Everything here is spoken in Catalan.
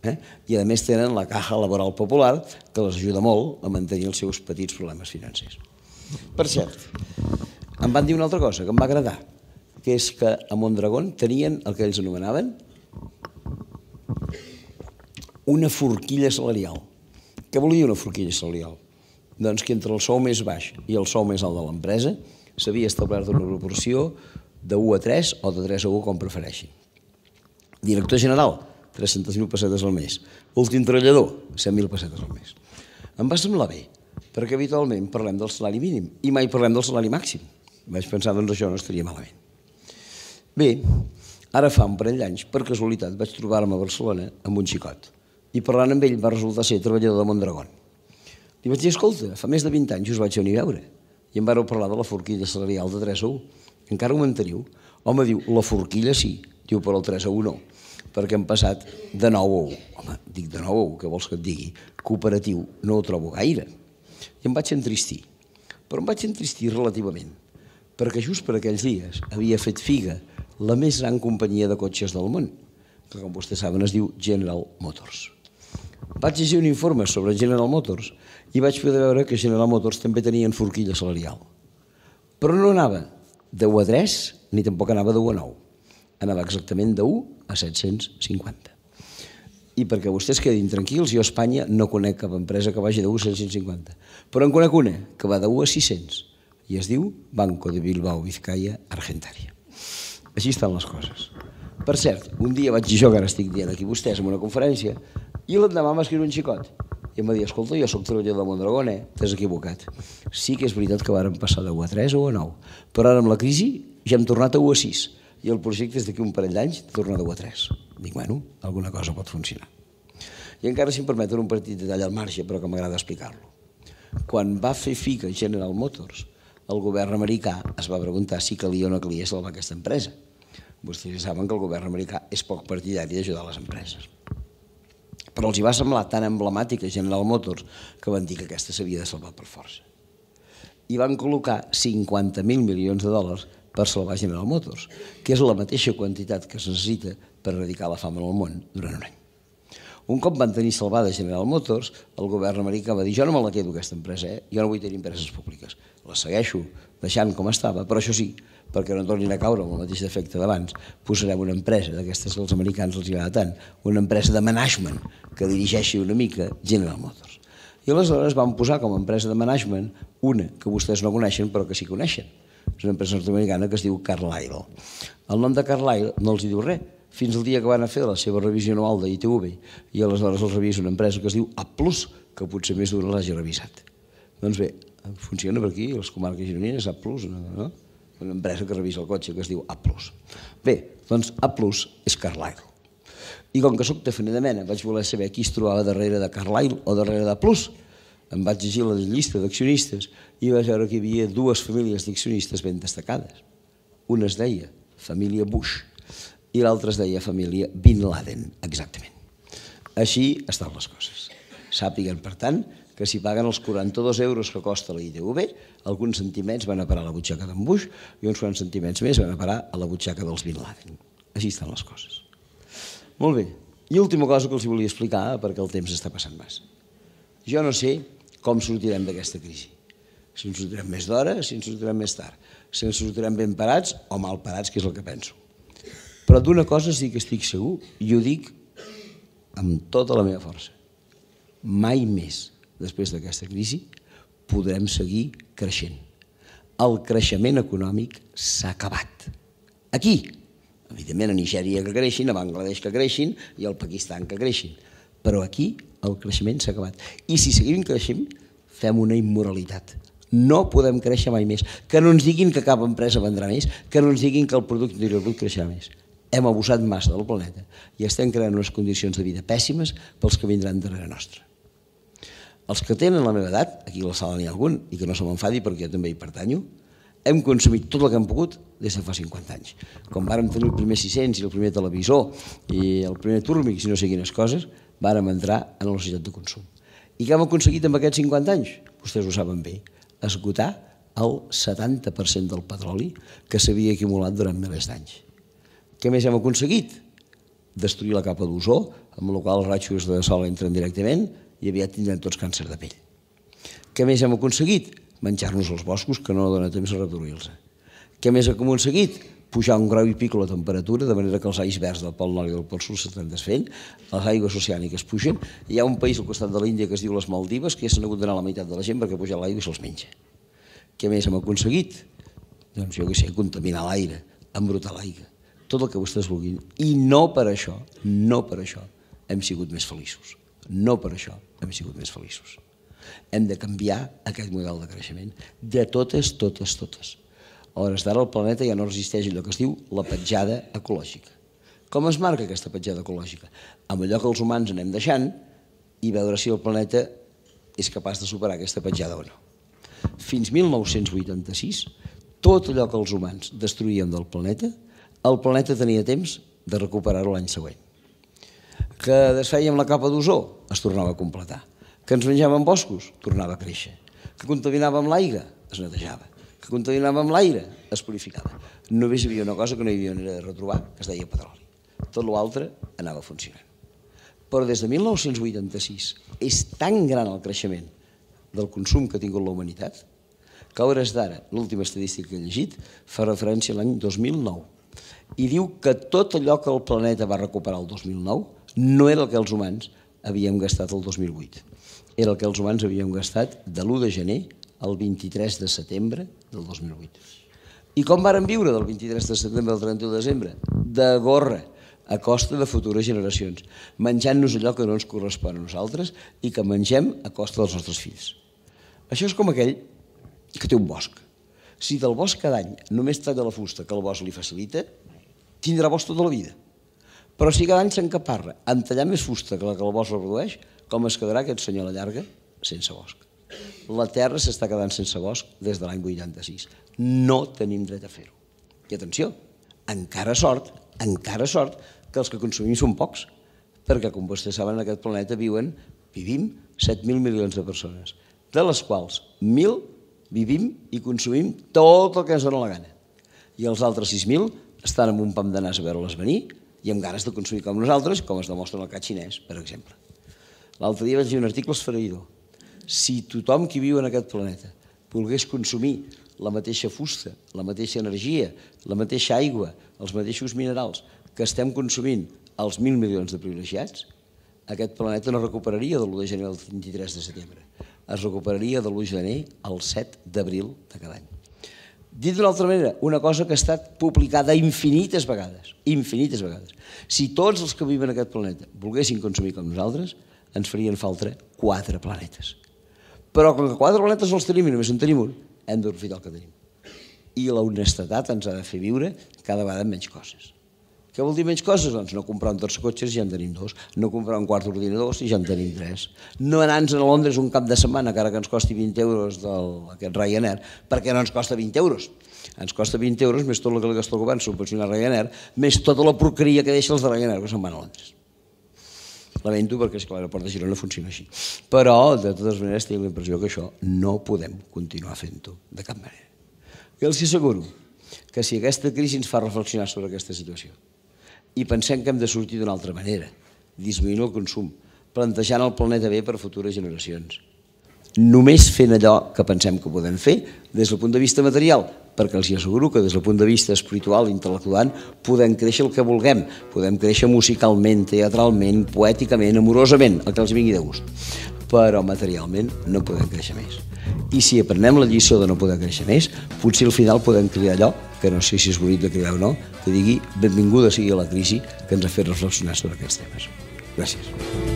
I a més tenen la Caja Laboral Popular, que les ajuda molt a mantenir els seus petits problemes financers. Per cert, em van dir una altra cosa que em va agradar, que és que a Mondragón tenien el que ells anomenaven una forquilla salarial. Què volia una forquilla salarial? Doncs que entre el sou més baix i el sou més alt de l'empresa s'havia establert una proporció de 1 a 3 o de 3 a 1, com prefereixin. Director general, 300.000 pessetes al mes. Últim treballador, 100.000 pessetes al mes. Em va semblar bé, perquè habitualment parlem del salari mínim i mai parlem del salari màxim. Vaig pensar, doncs això no estaria malament. Bé, ara fa un parell d'anys, per casualitat, vaig trobar-me a Barcelona amb un xicot i parlant amb ell va resultar ser treballador de Mondragón. Li vaig dir, escolta, fa més de 20 anys us vaig venir a veure i em vareu parlar de la forquilla salarial de 3 a 1. Encara ho manteniu? Home, diu, la forquilla sí, diu, però el 3 a 1 no, perquè hem passat de 9 a 1. Home, dic de 9 a 1, què vols que et digui? Cooperatiu no ho trobo gaire. I em vaig entristir, però em vaig entristir relativament, perquè just per aquells dies havia fet figa la més gran companyia de cotxes del món, que com vostès saben es diu General Motors. Vaig llegir un informe sobre General Motors i vaig poder veure que General Motors també tenien forquilla salarial. Però no anava de 1 a 3 ni tampoc anava de 1 a 9. Anava exactament de 1 a 750. I perquè vostès quedin tranquils, jo a Espanya no conec cap empresa que vagi de 1 a 750, però en conec una que va de 1 a 600 i es diu Banco de Bilbao Vizcaya Argentaria. Així estan les coses. Per cert, un dia vaig dir jo, que ara estic dient aquí vostès en una conferència, i l'endemà m'ha escrit un xicot i em va dir, escolta, jo soc treballador de Mondragón, t'has equivocat. Sí que és veritat que vàrem passar de 1 a 3 o a 9, però ara amb la crisi ja hem tornat a 1 a 6 i el projecte és d'aquí un parell d'anys de tornar de 1 a 3. Dic, bueno, alguna cosa pot funcionar. I encara, si em permeten, un petit detall al marge, però que m'agrada explicar-lo. Quan va fer figa General Motors, el govern americà es va preguntar si calia o no calia salvar aquesta empresa. Vostès ja saben que el govern americà és poc partidari d'ajudar les empreses. Però els hi va semblar tan emblemàtica General Motors que van dir que aquesta s'havia de salvar per força. I van col·locar 50.000 milions de dòlars per salvar General Motors, que és la mateixa quantitat que es necessita per erradicar la fam en el món durant un any. Un cop van tenir salvada General Motors, el govern americà va dir, jo no me la quedo aquesta empresa, jo no vull tenir empreses públiques. La segueixo deixant com estava, però això sí, perquè no tornin a caure amb el mateix defecte d'abans, posarem una empresa d'aquestes que als americans els agrada tant, una empresa de management que dirigeixi una mica General Motors. I aleshores van posar com a empresa de management una que vostès no coneixen però que sí coneixen. És una empresa nord-americana que es diu Carlyle. El nom de Carlyle no els hi diu res, fins al dia que van a fer la seva revisió anual d'ITV i aleshores els revisa una empresa que es diu A+, que potser més d'una l'hagi revisat. Doncs bé, funciona per aquí, a les comarques gironines, A+, no? Una empresa que revisa el cotxe que es diu A+. Bé, doncs A+ és Carlyle. I com que soc de fena de mena, vaig voler saber qui es trobava darrere de Carlyle o darrere de A+. Em vaig llegir la llista d'accionistes i vaig veure que hi havia dues famílies d'accionistes ben destacades. Una es deia família Bush i l'altra es deia família Bin Laden, exactament. Així estan les coses. Sàpiguen, per tant, que si paguen els 42 euros que costa la ITV, alguns centimets van a parar a la butxaca d'en Bush i uns quants centimets més van a parar a la butxaca dels Bin Laden. Així estan les coses. Molt bé. I última cosa que els volia explicar, perquè el temps està passant massa. Jo no sé com sortirem d'aquesta crisi. Si ens sortirem més d'hora, si ens sortirem més tard. Si ens sortirem ben parats o mal parats, que és el que penso. Però d'una cosa sí que estic segur, i ho dic amb tota la meva força. Mai més, després d'aquesta crisi, podrem seguir creixent. El creixement econòmic s'ha acabat. Aquí, evidentment a Nigèria que creixin, a Bangladesh que creixin i al Pakistan que creixin. Però aquí el creixement s'ha acabat. I si seguim creixent, fem una immoralitat. No podem créixer mai més. Que no ens diguin que cap empresa vendrà més, que no ens diguin que el producte interior brut creixerà més. Hem abusat massa del planeta i estem creant unes condicions de vida pèssimes pels que vindran darrere nostra. Els que tenen la meva edat, aquí a la sala n'hi ha algun, i que no se m'enfadi perquè jo també hi pertanyo, hem consumit tot el que hem pogut des de fa 50 anys. Quan vàrem tenir el primer 600 i el primer televisor i el primer túrmix i no sé quines coses, vàrem entrar en la societat de consum. I què hem aconseguit amb aquests 50 anys? Vostès ho saben bé, esgotar el 70% del petroli que s'havia acumulat durant milers d'anys. Què més hem aconseguit? destruir la capa d'ozó, amb la qual els rajos de sol entren directament i aviat tindrem tots càncer de pell. Què més hem aconseguit? Menjar-nos els boscos, que no dona temps a reproduir-los. Què més hem aconseguit? Pujar un grau i pico la temperatura, de manera que els icebergs del Pol Nord i del Pol Sud s'estan desfent, les aigües oceàniques pugen, hi ha un país al costat de l'Índia que es diu les Maldives, que ja s'han hagut d'anar a la meitat de la gent perquè ha pujat l'aigua i se'ls menja. Què més hem aconseguit? Doncs jo què sé, contaminar l'aire, embrutar l'aigua, tot el que vostès vulguin. I no per això hem sigut més feliços. No per això hem sigut més feliços. Hem de canviar aquest model de creixement, de totes. A hores d'ara el planeta ja no resisteix allò que es diu la petjada ecològica. Com es marca aquesta petjada ecològica? Amb allò que els humans anem deixant i veure si el planeta és capaç de superar aquesta petjada o no. Fins 1986, tot allò que els humans destruïen del planeta, el planeta tenia temps de recuperar-ho l'any següent. Que desfèiem la capa d'ozó, es tornava a completar. Que ens menjàvem boscos, tornava a créixer. Que contaminàvem l'aigua, es netejava. Que contaminàvem l'aire, es purificava. Només hi havia una cosa que no hi havia manera de retrobar, que es deia petroli. Tot l'altre anava funcionant. Però des de 1986 és tan gran el creixement del consum que ha tingut la humanitat que a hores d'ara, l'última estadística que he llegit, fa referència a l'any 2009 i diu que tot allò que el planeta va recuperar el 2009 no era el que els humans havíem gastat el 2008. Era el que els humans havíem gastat de l'1 de gener al 23 de setembre del 2008. I com varen viure del 23 de setembre al 31 de desembre? De gorra, a costa de futures generacions, menjant-nos allò que no ens correspon a nosaltres i que mengem a costa dels nostres fills. Això és com aquell que té un bosc. Si del bosc cada any només talla la fusta que el bosc li facilita, tindrà bosc tota la vida. Però si cada any s'encaparra en tallar més fusta que la que el bosc reprodueix, com es quedarà aquest senyor a la llarga sense bosc? La Terra s'està quedant sense bosc des de l'any 86. No tenim dret a fer-ho. I atenció, encara sort que els que consumim són pocs, perquè, com vostès saben, en aquest planeta vivim 7.000 milions de persones, de les quals 1.000 vivim i consumim tot el que ens dona la gana. I els altres 6.000 estan amb un pam de nas a veure-les venir i amb ganes de consumir com nosaltres, com es demostra en el cas xinès, per exemple. L'altre dia vaig llegir un article esfereïdor. Si tothom qui viu en aquest planeta volgués consumir la mateixa fusta, la mateixa energia, la mateixa aigua, els mateixos minerals que estem consumint els 1.000 milions de privilegiats, aquest planeta no recuperaria de l'1 de gener al 23 de setembre. Es recuperaria de l'1 de gener al 7 d'abril de cada any. Dit d'una altra manera, una cosa que ha estat publicada infinites vegades. Si tots els que viuen en aquest planeta volguessin consumir com nosaltres, ens farien falta 4 planetes. Però com que 4 planetes no els tenim i només en tenim un, hem d'aprofitar el que tenim. I la honestedat ens ha de fer viure cada vegada amb menys coses. Què vol dir menys coses? Doncs no comprar un tercer cotxe si ja en tenim 2, no comprar un quart ordinador si ja en tenim 3, no anar-nos a Londres un cap de setmana, encara que ens costi 20 euros aquest Ryanair, perquè no ens costa 20 euros. Ens costa 20 euros més tot el que li gasta el govern subvencionar Ryanair, més tota la porqueria que deixa els de Ryanair que se'n van a Londres. Lamento perquè, esclar, l'aeroport de Girona funciona així. Però, de totes maneres, tinc la impressió que això no podem continuar fent-ho de cap manera. I els asseguro que si aquesta crisi ens fa reflexionar sobre aquesta situació i pensem que hem de sortir d'una altra manera, disminuint el consum, plantejant el planeta bé per a futures generacions, només fent allò que pensem que podem fer des del punt de vista material, perquè els asseguro que des del punt de vista espiritual i intel·lectual podem créixer el que vulguem, podem créixer musicalment, teatralment, poèticament, amorosament, el que els vingui de gust, però materialment no podem créixer més. I si aprenem la lliçó de no poder créixer més, potser al final podem cridar allò, que no sé si és bonic de cridar o no, que digui benvinguda sigui la crisi que ens ha fet reflexionar sobre aquests temes. Gràcies.